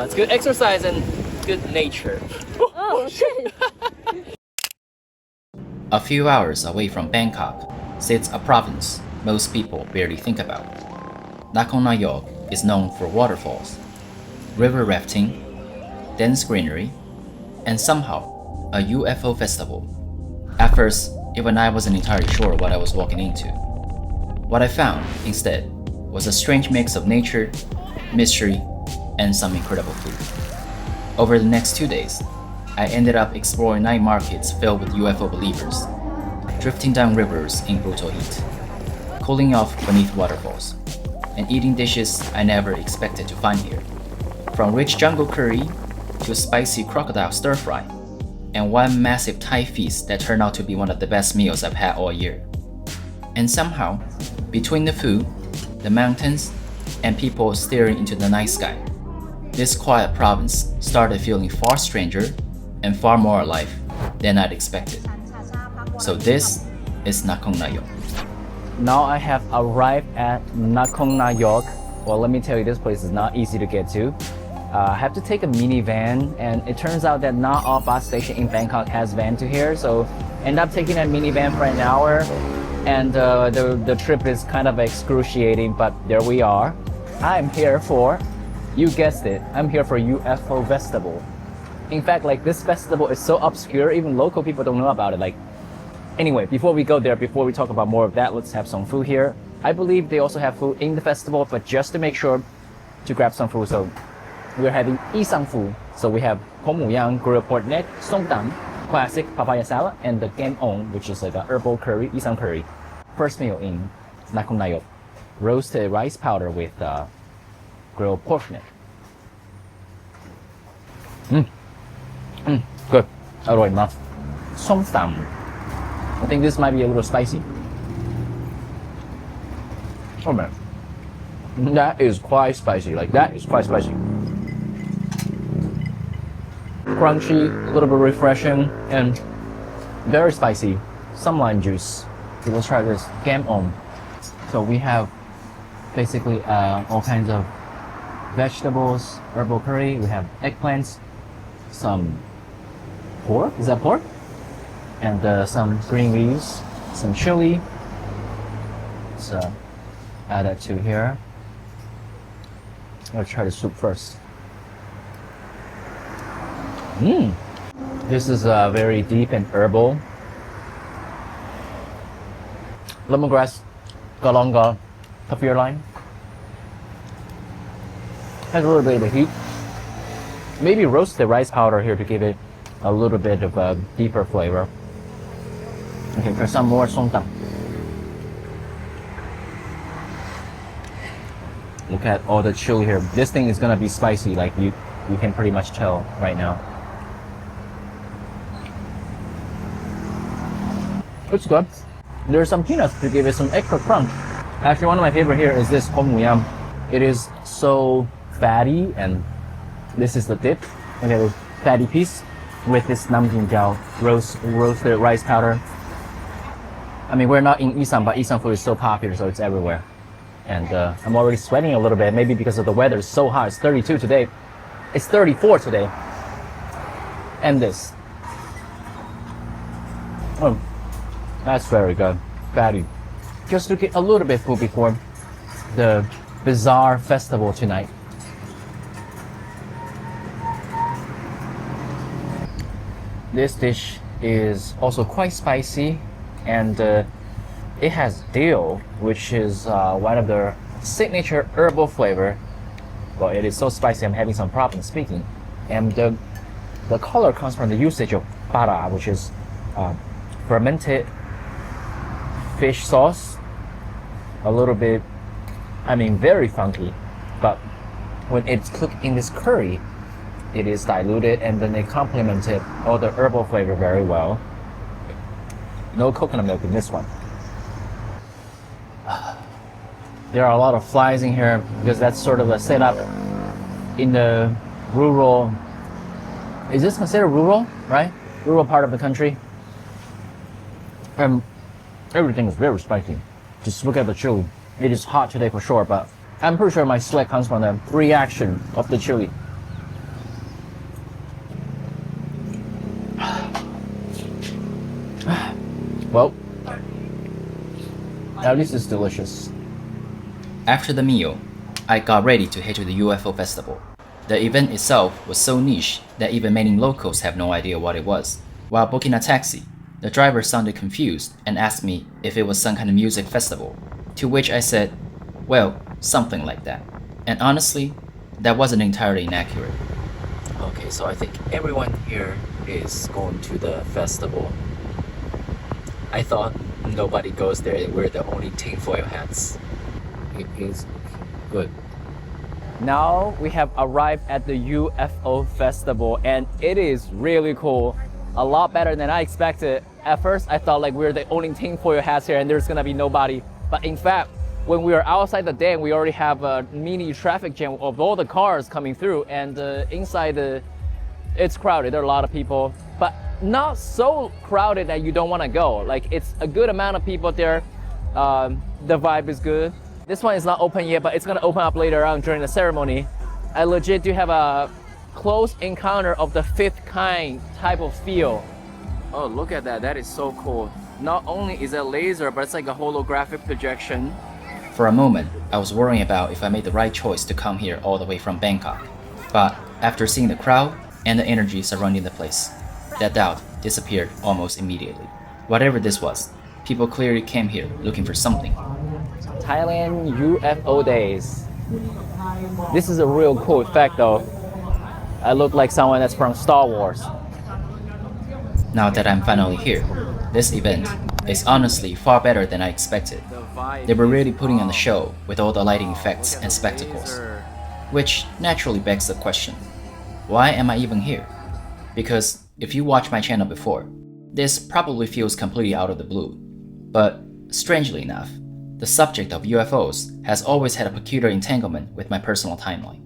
It's good exercise and good nature. Oh shit! A few hours away from Bangkok sits a province most people barely think about. Nakhon Nayok is known for waterfalls, river rafting, dense greenery, and somehow a UFO festival. At first, even I wasn't entirely sure what I was walking into. What I found, instead, was a strange mix of nature, mystery, and some incredible food. Over the next 2 days, I ended up exploring night markets filled with UFO believers, drifting down rivers in brutal heat, cooling off beneath waterfalls, and eating dishes I never expected to find here. From rich jungle curry to a spicy crocodile stir-fry, and one massive Thai feast that turned out to be one of the best meals I've had all year. And somehow, between the food, the mountains, and people staring into the night sky, this quiet province started feeling far stranger and far more alive than I'd expected. So this is Nakhon Nayok. Now I have arrived at Nakhon Nayok. Well, let me tell you, this place is not easy to get to. I have to take a minivan, and it turns out that not all bus station in Bangkok has van to here, so end up taking a minivan for an hour, and the trip is kind of excruciating, but there we are. I'm here for, you guessed it, I'm here for UFO festival. In fact, like, this festival is so obscure, even local people don't know about it. Like, anyway, before we go there, before we talk about more of that, let's have some food here. I believe they also have food in the festival, but just to make sure to grab some food, so we're having isang food. So we have khom mu yang, grilled pork neck, som tam, classic papaya salad, and the gaeng, which is like a herbal curry, isang curry. First meal in Nakhon Nayok, roasted rice powder with grilled pork neck. Good. อร่อยมาก ส้มตำ I think this might be a little spicy. Oh man, that is quite spicy. Like, that is quite spicy. Crunchy, a little bit refreshing, and very spicy. Some lime juice. So let's try this gaeng. So we have basically all kinds of vegetables, herbal curry. We have eggplants, some pork. Is that pork? And some green leaves, some chili. Let's add that to here. I'll try the soup first. This is very deep and herbal. Lemongrass, galonga, kaffir lime. Has a little bit of heat. Maybe roasted rice powder here to give it a little bit of a deeper flavor. Okay, for some more som tam. Look at all the chili here. This thing is gonna be spicy, like you can pretty much tell right now. It's good. There's some peanuts to give it some extra crunch. Actually, one of my favorite here is this khom mu yang. It is so fatty, and this is the dip. Okay, the fatty piece with this nam jin jiao, roasted rice powder. I mean, we're not in Isan, but Isan food is so popular, so it's everywhere. And I'm already sweating a little bit, maybe because of the weather. It's so hot. It's 32 today. It's 34 today. And this. Oh, that's very good. Fatty. Just to get a little bit food before the bizarre festival tonight. This dish is also quite spicy, and it has dill, which is one of the signature herbal flavor. Well, it is so spicy, I'm having some problems speaking. And the color comes from the usage of para, which is fermented fish sauce. A little bit, I mean, very funky, but when it's cooked in this curry, it is diluted, and then they complemented all the herbal flavor very well. No coconut milk in this one. There are a lot of flies in here because that's sort of a setup in the rural. Is this considered rural, right? Rural part of the country. Everything is very spicy. Just look at the chili. It is hot today for sure, but I'm pretty sure my sweat comes from the reaction of the chili. Well, at least it's delicious. After the meal, I got ready to head to the UFO festival. The event itself was so niche that even many locals have no idea what it was. While booking a taxi, the driver sounded confused and asked me if it was some kind of music festival, to which I said, well, something like that. And honestly, that wasn't entirely inaccurate. Okay, so I think everyone here is going to the festival. I thought nobody goes there and we're the only tinfoil hats. It is good. Now we have arrived at the UFO festival and it is really cool. A lot better than I expected. At first I thought like we're the only tinfoil hats here and there's gonna be nobody. But in fact, when we were outside the dam, we already have a mini traffic jam of all the cars coming through, and inside it's crowded. There are a lot of people, but not so crowded that you don't want to go. Like it's a good amount of people there. The vibe is good. This one is not open yet, but it's gonna open up later on during the ceremony. I legit do have a close encounter of the fifth kind type of feel. Oh, look at that. That is so cool. Not only is it laser, but it's like a holographic projection. For a moment, I was worrying about if I made the right choice to come here all the way from Bangkok. But after seeing the crowd and the energy surrounding the place, that doubt disappeared almost immediately. Whatever this was, people clearly came here looking for something. Thailand UFO days. This is a real cool effect though. I look like someone that's from Star Wars. Now that I'm finally here, this event is honestly far better than I expected. They were really putting on the show with all the lighting effects and spectacles. Which naturally begs the question, why am I even here? Because if you watched my channel before, this probably feels completely out of the blue. But strangely enough, the subject of UFOs has always had a peculiar entanglement with my personal timeline.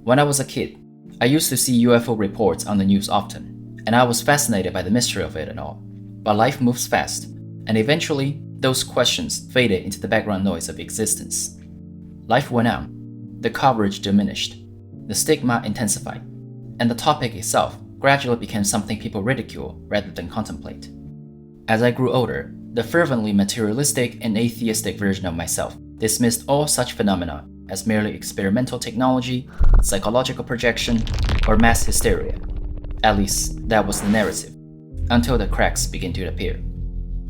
When I was a kid, I used to see UFO reports on the news often, and I was fascinated by the mystery of it and all. But life moves fast, and eventually, those questions faded into the background noise of existence. Life went on, the coverage diminished, the stigma intensified, and the topic itself gradually became something people ridicule rather than contemplate. As I grew older, the fervently materialistic and atheistic version of myself dismissed all such phenomena as merely experimental technology, psychological projection, or mass hysteria. At least, that was the narrative, until the cracks began to appear.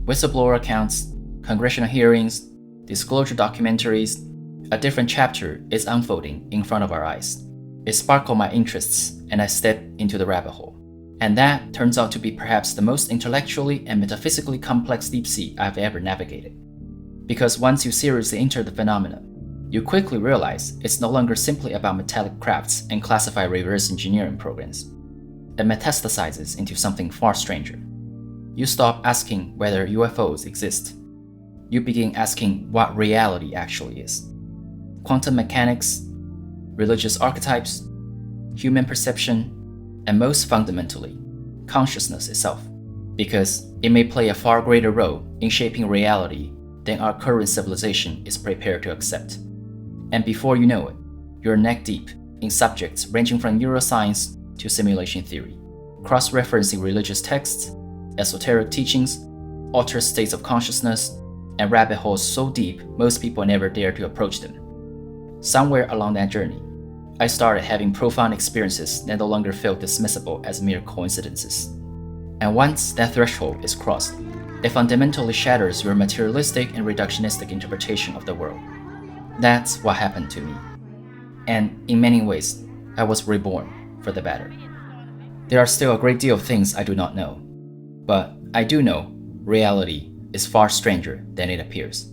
Whistleblower accounts, congressional hearings, disclosure documentaries, a different chapter is unfolding in front of our eyes. It sparkled my interests, and I stepped into the rabbit hole. And that turns out to be perhaps the most intellectually and metaphysically complex deep sea I've ever navigated. Because once you seriously enter the phenomena, you quickly realize it's no longer simply about metallic crafts and classified reverse engineering programs. It metastasizes into something far stranger. You stop asking whether UFOs exist. You begin asking what reality actually is. Quantum mechanics, religious archetypes, human perception, and most fundamentally, consciousness itself, because it may play a far greater role in shaping reality than our current civilization is prepared to accept. And before you know it, you're neck deep in subjects ranging from neuroscience to simulation theory, cross-referencing religious texts, esoteric teachings, altered states of consciousness, and rabbit holes so deep most people never dare to approach them. Somewhere along that journey, I started having profound experiences that no longer felt dismissible as mere coincidences. And once that threshold is crossed, it fundamentally shatters your materialistic and reductionistic interpretation of the world. That's what happened to me. And in many ways, I was reborn for the better. There are still a great deal of things I do not know, but I do know reality is far stranger than it appears.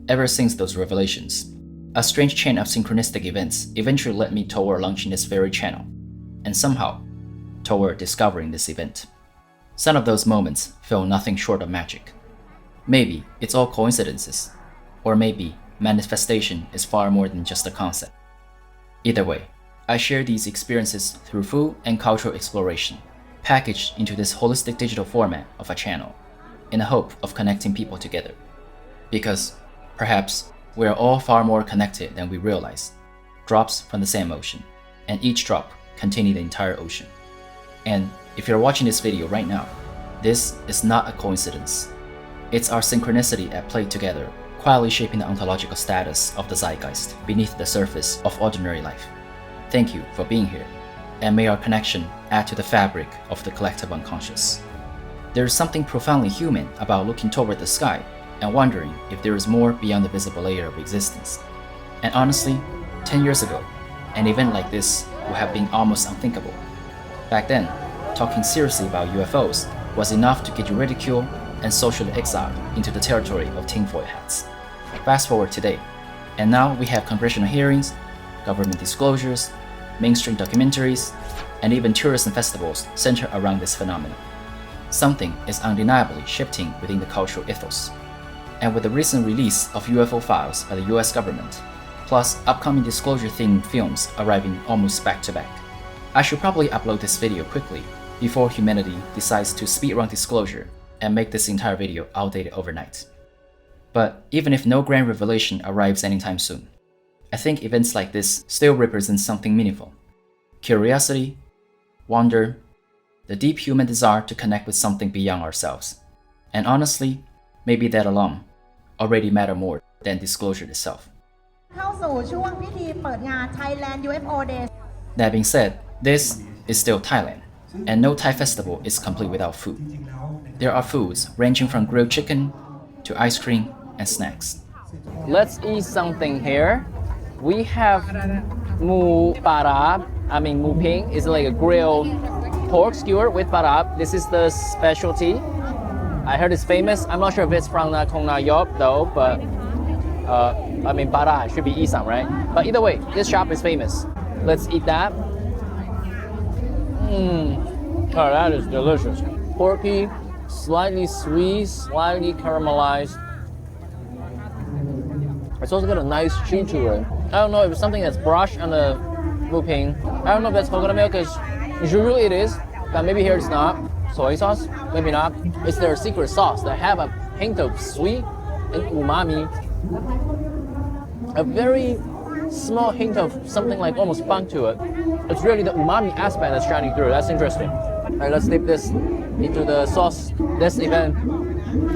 Ever since those revelations, a strange chain of synchronistic events eventually led me toward launching this very channel, and somehow, toward discovering this event. Some of those moments feel nothing short of magic. Maybe it's all coincidences, or maybe manifestation is far more than just a concept. Either way, I share these experiences through food and cultural exploration, packaged into this holistic digital format of a channel, in the hope of connecting people together. Because, perhaps, We are all far more connected than we realize. Drops from the same ocean, and each drop containing the entire ocean. And if you're watching this video right now, this is not a coincidence. It's our synchronicity at play together, quietly shaping the ontological status of the zeitgeist beneath the surface of ordinary life. Thank you for being here, and may our connection add to the fabric of the collective unconscious. There is something profoundly human about looking toward the sky and wondering if there is more beyond the visible layer of existence. And honestly, 10 years ago, an event like this would have been almost unthinkable. Back then, talking seriously about UFOs was enough to get you ridiculed and socially exiled into the territory of tinfoil hats. Fast forward today, and now we have congressional hearings, government disclosures, mainstream documentaries, and even tourism festivals centered around this phenomenon. Something is undeniably shifting within the cultural ethos. And with the recent release of UFO files by the US government, plus upcoming disclosure-themed films arriving almost back-to-back, I should probably upload this video quickly before humanity decides to speedrun disclosure and make this entire video outdated overnight. But even if no grand revelation arrives anytime soon, I think events like this still represent something meaningful. Curiosity, wonder, the deep human desire to connect with something beyond ourselves. And honestly, maybe that alone already matter more than disclosure itself. เข้าสู่ช่วงพิธีเปิดงาน Thailand UFO Day That being said, this is still Thailand, and no Thai festival is complete without food. There are foods ranging from grilled chicken to ice cream and snacks. Let's eat something here. We have mu parab. I mean, mu ping is like a grilled pork skewer with parab. This is the specialty. I heard it's famous. I'm not sure if it's from Nakhon Nayok though, but I mean, para should be Isam, right? But either way, this shop is famous. Let's eat that. Oh, that is delicious. Porky, slightly sweet, slightly caramelized. It's also got a nice chew to it. I don't know if it's something that's brushed on the mu ping. I don't know if that's coconut milk, because usually it is, but maybe here it's not. Soy sauce, maybe not. It's their secret sauce that have a hint of sweet and umami. A very small hint of something like almost funk to it. It's really the umami aspect that's shining through. That's interesting. All right, let's dip this into the sauce. This event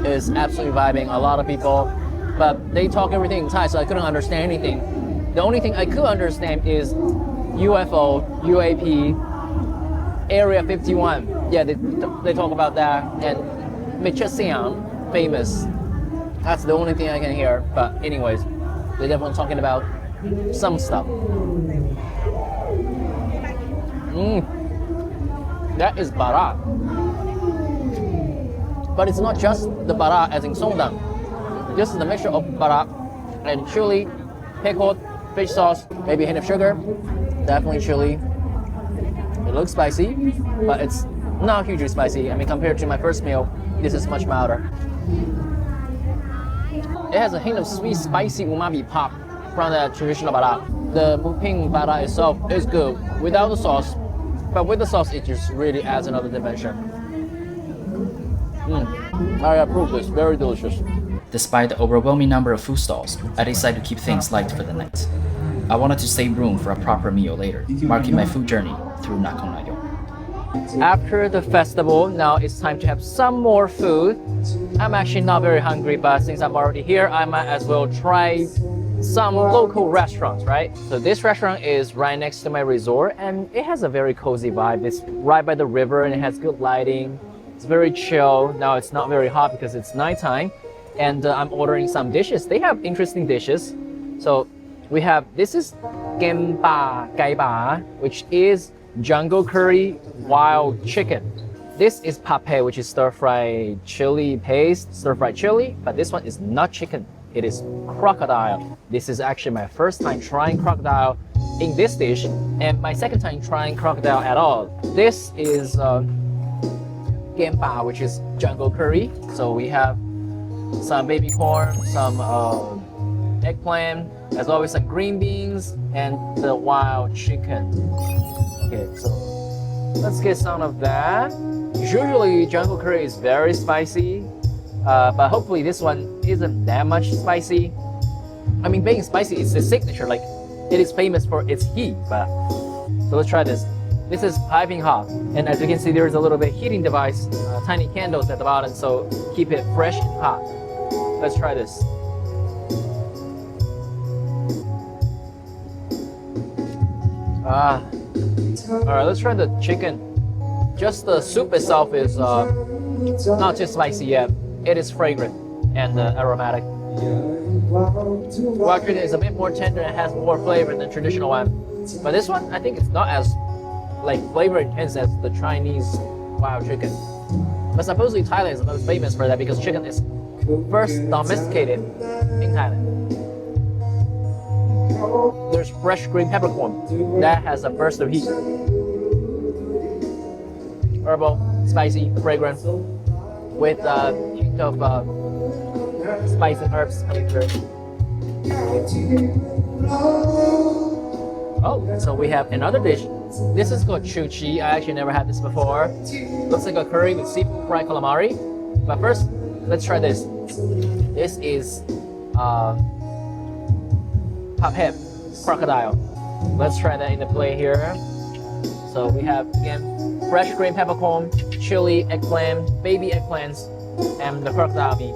is absolutely vibing. A lot of people, but they talk everything in Thai, so I couldn't understand anything. The only thing I could understand is UFO, UAP, Area 51. Yeah, they talk about that. And Michasiang, famous. That's the only thing I can hear. But anyways, they're definitely talking about some stuff. That is bara. But it's not just the bara as in sondang. This is the mixture of bara and chili, pickled fish sauce, maybe a hint of sugar, definitely chili. It looks spicy, but it's not hugely spicy. I mean, compared to my first meal, this is much milder. It has a hint of sweet, spicy umami pop from the traditional bara. The mu ping bara itself is good without the sauce, but with the sauce, it just really adds another dimension. I approve this, very delicious. Despite the overwhelming number of food stalls, I decided to keep things light for the night. I wanted to save room for a proper meal later, marking my food journey through Nakhon Nayok. After the festival, now it's time to have some more food. I'm actually not very hungry, but since I'm already here, I might as well try some local restaurants, right? So this restaurant is right next to my resort, and it has a very cozy vibe. It's right by the river, and it has good lighting. It's very chill. Now it's not very hot because it's nighttime, and I'm ordering some dishes. They have interesting dishes. So we have, this is gai ba, which is jungle curry wild chicken. This is pape, which is stir-fried chili paste, stir-fried chili, but this one is not chicken. It is crocodile. This is actually my first time trying crocodile in this dish, and my second time trying crocodile at all. This is gempa, which is jungle curry. So we have some baby corn, some eggplant, as well as some green beans, and the wild chicken. Okay, so let's get some of that. Usually jungle curry is very spicy, but hopefully this one isn't that much spicy. I mean, being spicy is the signature. Like, it is famous for its heat. But so let's try this. This is piping hot, and as you can see, there is a little bit heating device, tiny candles at the bottom, so keep it fresh and hot. Let's try this. All right, let's try the chicken. Just the soup itself is not too spicy yet. It is fragrant and aromatic. Wild chicken is a bit more tender and has more flavor than the traditional one. But this one, I think it's not as flavor intense as the Chinese wild chicken. But supposedly Thailand is most famous for that because chicken is first domesticated in Thailand. There's fresh green peppercorn that has a burst of heat. Herbal, spicy, fragrant, with a hint of spice and herbs coming through. Oh, so we have another dish. This is called chu chi. I actually never had this before. Looks like a curry with seafood fried calamari. But first, let's try this. This is papep, crocodile. Let's try that in the plate here. So we have, again, fresh green peppercorn, chili, eggplant, baby eggplants, and the crocodile meat.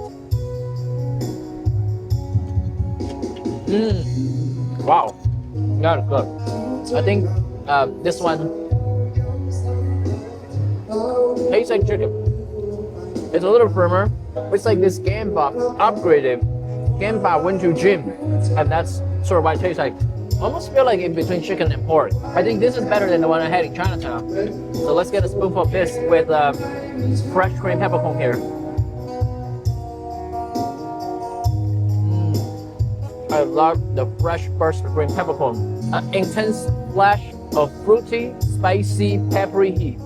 Wow, that is good. I think this one tastes like chicken. It's a little firmer. It's like this gamba upgraded. Gamba went to gym, and that's sort of what it tastes like. Almost feel like in between chicken and pork. I think this is better than the one I had in Chinatown. So let's get a spoonful of this with fresh green peppercorn here. I love the fresh burst of green peppercorn. An intense flash of fruity, spicy, peppery heat.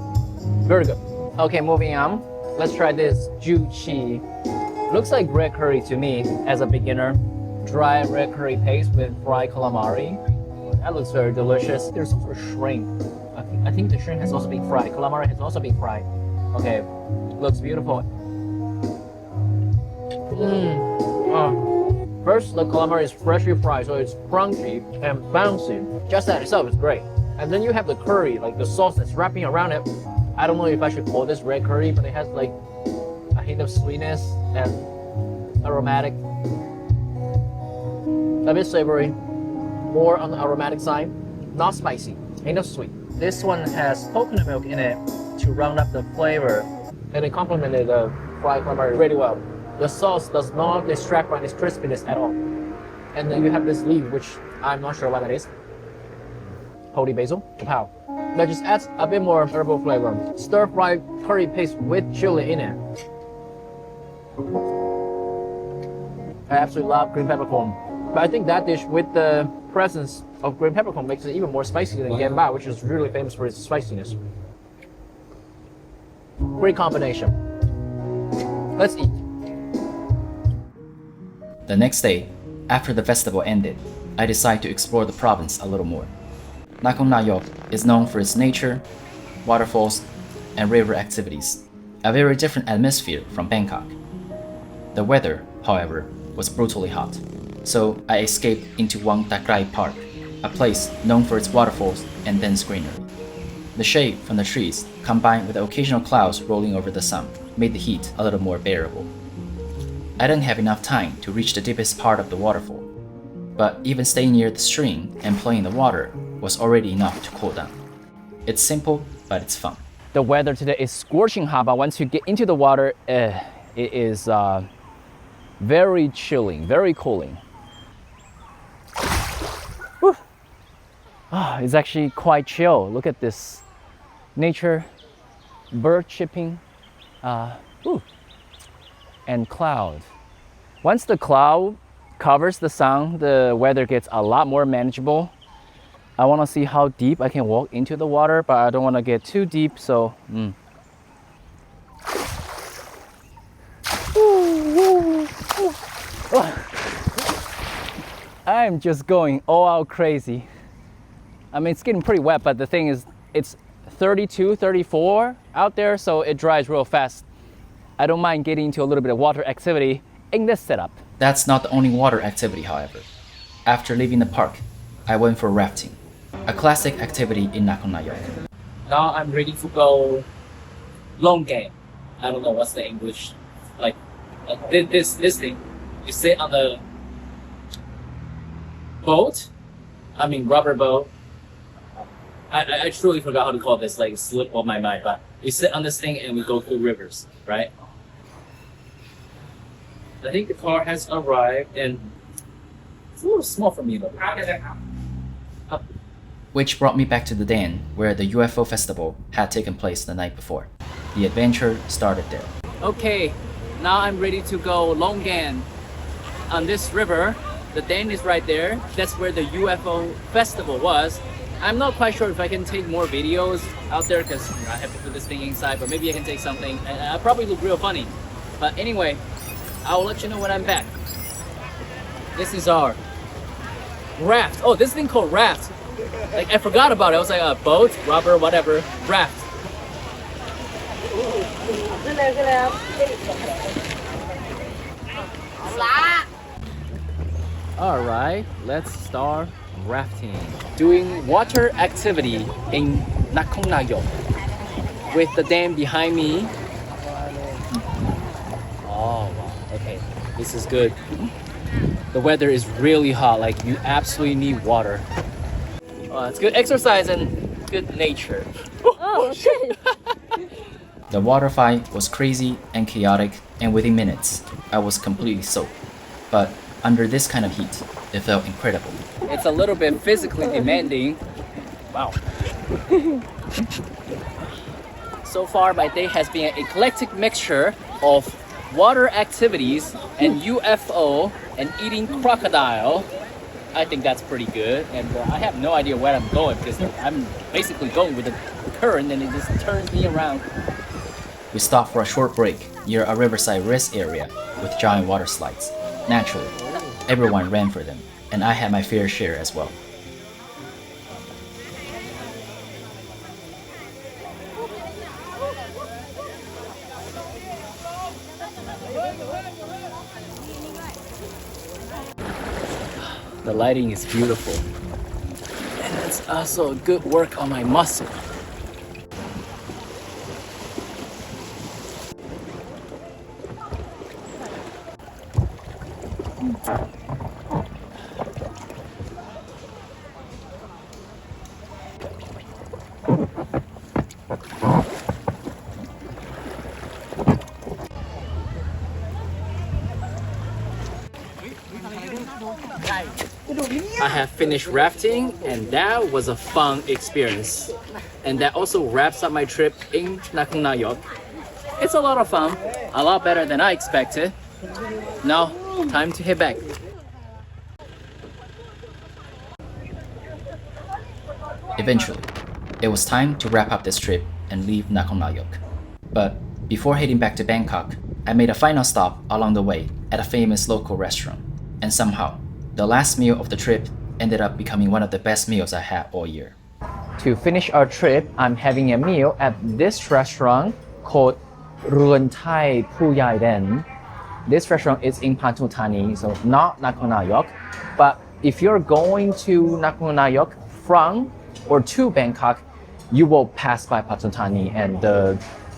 Very good. Okay, moving on. Let's try this chu chi. Looks like red curry to me as a beginner. Dry red curry paste with fried calamari. That looks very delicious. There's also shrimp. I think the shrimp has also been fried. Calamari has also been fried. Okay, looks beautiful. First, the calamari is freshly fried, so it's crunchy and bouncy. Just that itself is great. And then you have the curry, like the sauce that's wrapping around it. I don't know if I should call this red curry, but it has like a hint of sweetness and aromatic. A bit savory, more on the aromatic side, not spicy, hint of sweet. This one has coconut milk in it to round up the flavor, and it complemented the fried calamari really well. The sauce does not distract from its crispiness at all. And then you have this leaf, which I'm not sure what that is. Holy basil, kapow. That just adds a bit more herbal flavor. Stir-fried curry paste with chili in it. I absolutely love green peppercorn. But I think that dish with the presence of green peppercorn makes it even more spicy than gamba, which is really famous for its spiciness. Great combination. Let's eat. The next day, after the festival ended, I decided to explore the province a little more. Nakhon Nayok is known for its nature, waterfalls, and river activities, a very different atmosphere from Bangkok. The weather, however, was brutally hot, so I escaped into Wang Takrai Park, a place known for its waterfalls and dense greenery. The shade from the trees, combined with the occasional clouds rolling over the sun, made the heat a little more bearable. I didn't have enough time to reach the deepest part of the waterfall, but even staying near the stream and playing in the water was already enough to cool down. It's simple, but it's fun. The weather today is scorching hot, but once you get into the water, it is very chilling, very cooling. Whew. It's actually quite chill. Look at this nature, bird chirping, and cloud. Once the cloud covers the sun, the weather gets a lot more manageable. I want to see how deep I can walk into the water, but I don't want to get too deep, so I'm just going all out crazy. I mean, it's getting pretty wet, but the thing is, it's 32, 34 out there, so it dries real fast. I don't mind getting into a little bit of water activity in this setup. That's not the only water activity, however. After leaving the park, I went for rafting, a classic activity in Nakhon Nayok. Now I'm ready to go long game. I don't know what's the English, like this thing. You sit on the boat. I mean rubber boat. I truly forgot how to call this. Like slip of my mind, but we sit on this thing and we go through rivers, right? I think the car has arrived and it's a little small for me though. Which brought me back to the den where the UFO festival had taken place the night before. The adventure started there. Okay, now I'm ready to go Longan on this river. The dam is right there. That's where the UFO festival was. I'm not quite sure if I can take more videos out there because I have to put this thing inside, but maybe I can take something. And I probably look real funny. But anyway, I'll let you know when I'm back. This is our raft. Oh, this thing called raft. Like I forgot about it. I was like a boat, rubber, whatever, raft. All right, let's start rafting. Doing water activity in Nakhon Nayok with the dam behind me. Oh wow, okay, this is good. The weather is really hot, like you absolutely need water. It's good exercise and good nature. Oh, shit. The water fight was crazy and chaotic, and within minutes, I was completely soaked. But under this kind of heat, it felt incredible. It's a little bit physically demanding. Wow. So far, my day has been an eclectic mixture of water activities and UFO and eating crocodile. I think that's pretty good, and I have no idea where I'm going because I'm basically going with the current and it just turns me around. We stopped for a short break near a riverside rest area with giant water slides. Naturally, everyone ran for them, and I had my fair share as well. The lighting is beautiful, and it's also good work on my muscle. I have finished rafting and that was a fun experience. And that also wraps up my trip in Nakhon Nayok. It's a lot of fun, a lot better than I expected. Now, time to head back. Eventually, it was time to wrap up this trip and leave Nakhon Nayok. But before heading back to Bangkok, I made a final stop along the way at a famous local restaurant. And somehow, the last meal of the trip ended up becoming one of the best meals I had all year. To finish our trip, I'm having a meal at this restaurant called Ruan Thai Phu Yai Den. This restaurant is in Pathum Thani, so not Nakhon Nayok. But if you're going to Nakhon Nayok from or to Bangkok, you will pass by Pathum Thani, and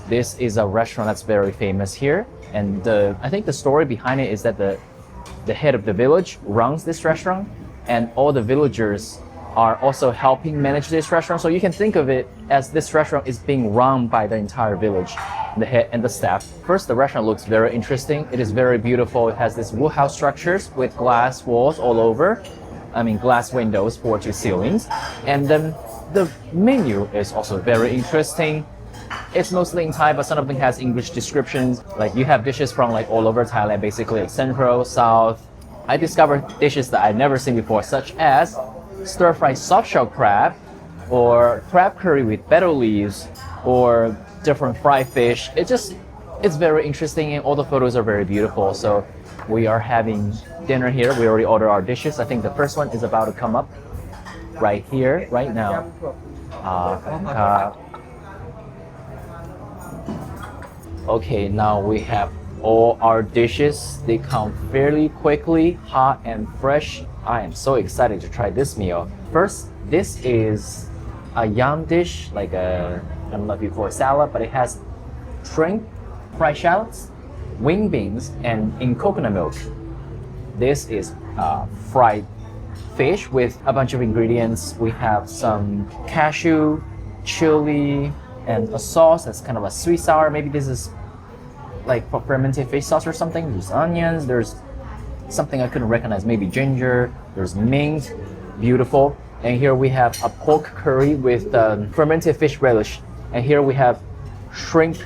this is a restaurant that's very famous here. And I think the story behind it is that the head of the village runs this restaurant, and all the villagers are also helping manage this restaurant. So you can think of it as this restaurant is being run by the entire village, the head and the staff. First, the restaurant looks very interesting. It is very beautiful. It has these wood house structures with glass walls all over. I mean, glass windows, floor to ceilings. And then the menu is also very interesting. It's mostly in Thai, but some of them has English descriptions. Like you have dishes from like all over Thailand, basically like central, south. I discovered dishes that I've never seen before, such as stir-fried soft-shell crab, or crab curry with betel leaves, or different fried fish. It's very interesting, and all the photos are very beautiful. So we are having dinner here. We already ordered our dishes. I think the first one is about to come up right here, right now. Okay, now we have all our dishes. They come fairly quickly, hot and fresh. I am so excited to try this meal. First, this is a yam dish, like I don't know if you call it salad, but it has shrimp, fried shallots, wing beans, and in coconut milk. This is fried fish with a bunch of ingredients. We have some cashew, chili, and a sauce that's kind of a sweet sour. Maybe this is like for fermented fish sauce or something. There's onions, there's something I couldn't recognize, maybe ginger, there's mint, beautiful. And here we have a pork curry with fermented fish relish. And here we have shrimp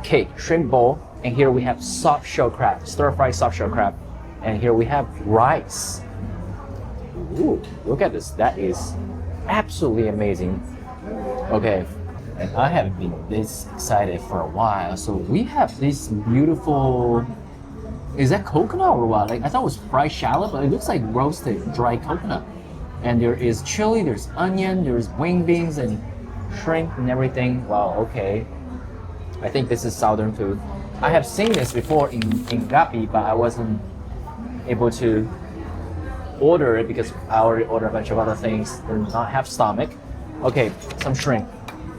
cake, shrimp bowl. And here we have soft shell crab, stir-fried soft shell crab. And here we have rice. Ooh, look at this, that is absolutely amazing. Okay, and I haven't been this excited for a while. So we have this beautiful, is that coconut or what? Like I thought it was fried shallot, but it looks like roasted dry coconut. And there is chili, there's onion, there's wing beans and shrimp and everything. Wow, okay. I think this is southern food. I have seen this before in Gapi, but I wasn't able to order it because I already ordered a bunch of other things and not have stomach. Okay, some shrimp.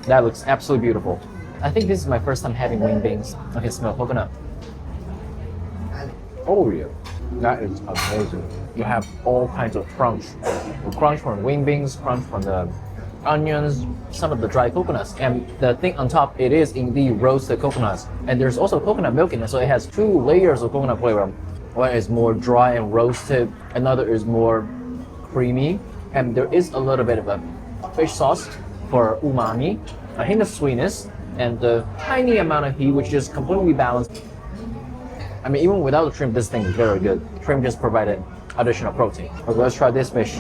That looks absolutely beautiful. I think this is my first time having wing beans. Okay, smell coconut. Oh yeah, that is amazing. You have all kinds of crunch. The crunch from wing beans, crunch from the onions, some of the dry coconuts. And the thing on top, it is indeed roasted coconuts. And there's also coconut milk in it, so it has two layers of coconut flavor. One is more dry and roasted, another is more creamy. And there is a little bit of a fish sauce for umami, a hint of sweetness, and a tiny amount of heat, which is completely balanced. I mean, even without the shrimp, this thing is very good. Shrimp just provided additional protein. Okay, let's try this fish.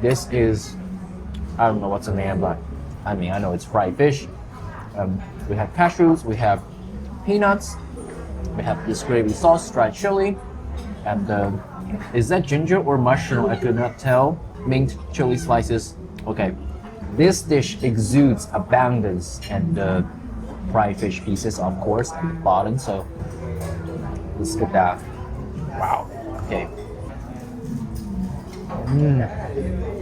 This is, I don't know what's the name, but I mean, I know it's fried fish. We have cashews, we have peanuts, we have this gravy sauce, dried chili, and is that ginger or mushroom? I could not tell. Mint chili slices. Okay, this dish exudes abundance, and fried fish pieces, of course, at the bottom. So let's get that. Wow. Okay.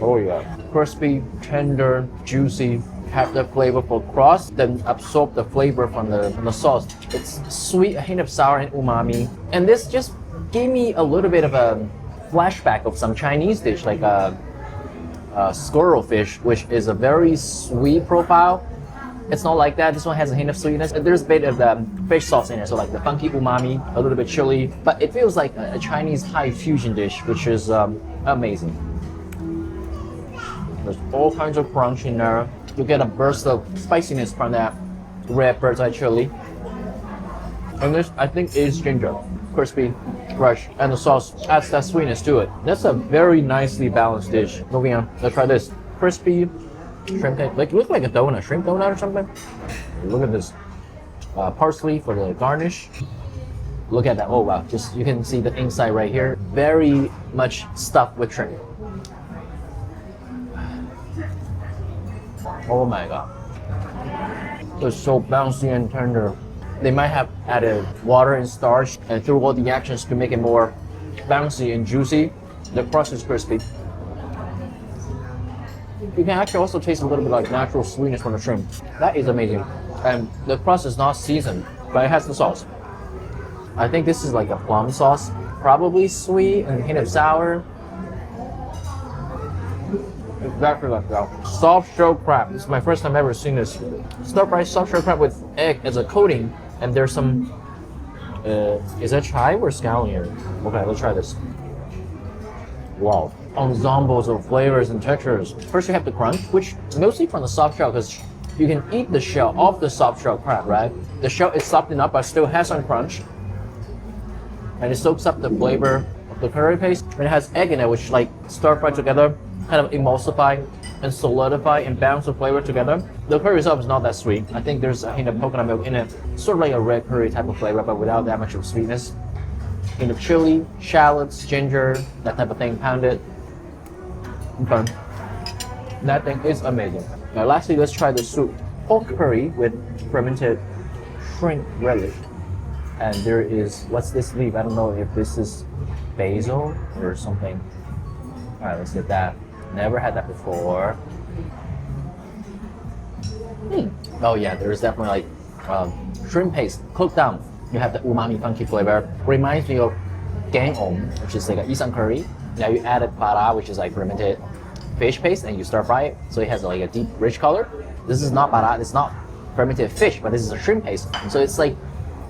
Oh yeah. Crispy, tender, juicy. Have the flavorful crust, then absorb the flavor from the sauce. It's sweet, a hint of sour and umami. And this just gave me a little bit of a flashback of some Chinese dish, like a squirrel fish, which is a very sweet profile. It's not like that. This one has a hint of sweetness. There's a bit of the fish sauce in it, so like the funky umami, a little bit chili, but it feels like a Chinese high fusion dish, which is amazing. There's all kinds of crunch in there. You get a burst of spiciness from that red bird's eye chili. And this, I think, is ginger. Crispy, fresh, and the sauce adds that sweetness to it. That's a very nicely balanced dish. Moving on, let's try this. Crispy shrimp cake. Like, it looks like a donut, shrimp donut or something. Look at this. Parsley for the garnish. Look at that. Oh wow, just you can see the inside right here. Very much stuffed with shrimp. Oh my god. It's so bouncy and tender. They might have added water and starch and through all the actions to make it more bouncy and juicy. The crust is crispy. You can actually also taste a little bit like natural sweetness from the shrimp. That is amazing. And the crust is not seasoned, but it has the sauce. I think this is like a plum sauce. Probably sweet and a hint of sour. Exactly like that. Soft shell crab. This is my first time ever seeing this. Stir-fried soft shell crab with egg as a coating. And there's some, is that chive or scallion here? Okay, let's try this. Wow. Ensembles of flavors and textures. First you have the crunch, which mostly from the soft shell, because you can eat the shell of the soft shell crab, right? The shell is softened up but still has some crunch. And it soaks up the flavor of the curry paste. And it has egg in it, which like stir-fried together, kind of emulsify and solidify and balance the flavor together. The curry itself is not that sweet. I think there's a hint of coconut milk in it. Sort of like a red curry type of flavor, but without that much of sweetness. Hint of chili, shallots, ginger, that type of thing, pounded. Okay. That thing is amazing. Now lastly, let's try the soup. Pork curry with fermented shrimp relish. And there is, what's this leaf? I don't know if this is basil or something. All right, let's get that. Never had that before. Oh yeah, there's definitely like shrimp paste cooked down. You have the umami funky flavor. Reminds me of gaeng, which is like an Isan curry. Now you added para, which is like fermented fish paste, and you stir fry it, so it has like a deep, rich color. This is not para, it's not fermented fish, but this is a shrimp paste. So it's like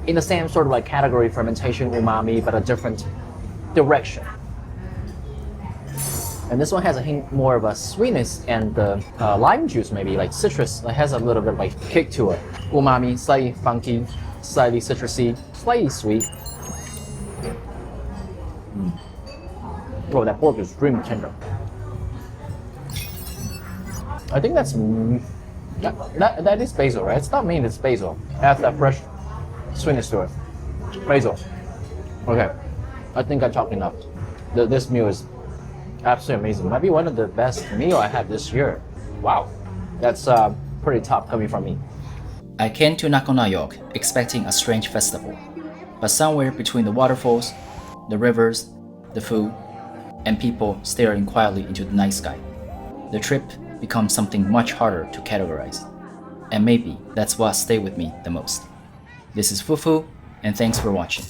in the same sort of like category, fermentation, umami, but a different direction. And this one has a hint more of a sweetness and the lime juice, maybe like citrus. It has a little bit of like kick to it. Umami, slightly funky, slightly citrusy, slightly sweet. Oh, that pork is extremely tender. I think that's that is basil, right? It's not mean, it's basil. It has that fresh sweetness to it. Basil. Okay, I think I talked enough. This meal is absolutely amazing. Might be one of the best meal I had this year. Wow, that's pretty top coming from me. I came to Nakhon Nayok expecting a strange festival, but somewhere between the waterfalls, the rivers, the food, and people staring quietly into the night sky, the trip becomes something much harder to categorize. And maybe that's what stayed with me the most. This is Fufu, and thanks for watching.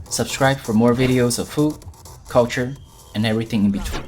Subscribe for more videos of food, culture, and everything in between.